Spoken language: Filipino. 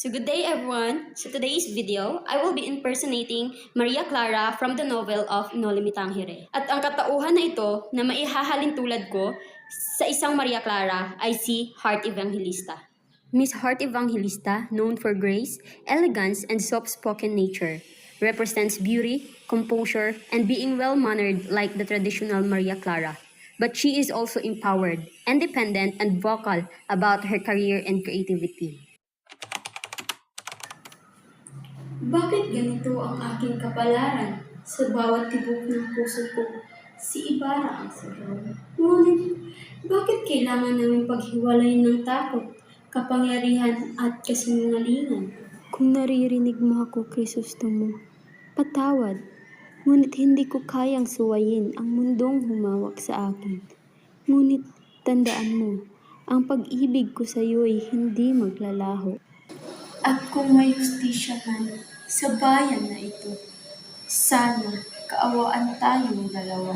So good day everyone. So today's video, I will be impersonating Maria Clara from the novel of No Limitang Hire. At ang katauhan na ito na maihahalin tulad ko sa isang Maria Clara ay si Heart Evangelista. Miss Heart Evangelista, known for grace, elegance, and soft-spoken nature, represents beauty, composure, and being well-mannered like the traditional Maria Clara. But she is also empowered, independent, and vocal about her career and creativity. Bakit ganito ang aking kapalaran? Sa bawat tibok ng puso ko, si Ibarra ang sigaw. Ngunit, bakit kailangan namin paghiwalayin ng takot, kapangyarihan at kasinungalingan? Kung naririnig mo ako, Krisostomo, patawad. Ngunit hindi ko kayang suwayin ang mundong humawak sa akin. Ngunit, tandaan mo, ang pag-ibig ko sa iyo'y hindi maglalaho. At kung may hustisya man sa bayan na ito, sana kaawaan tayong dalawa.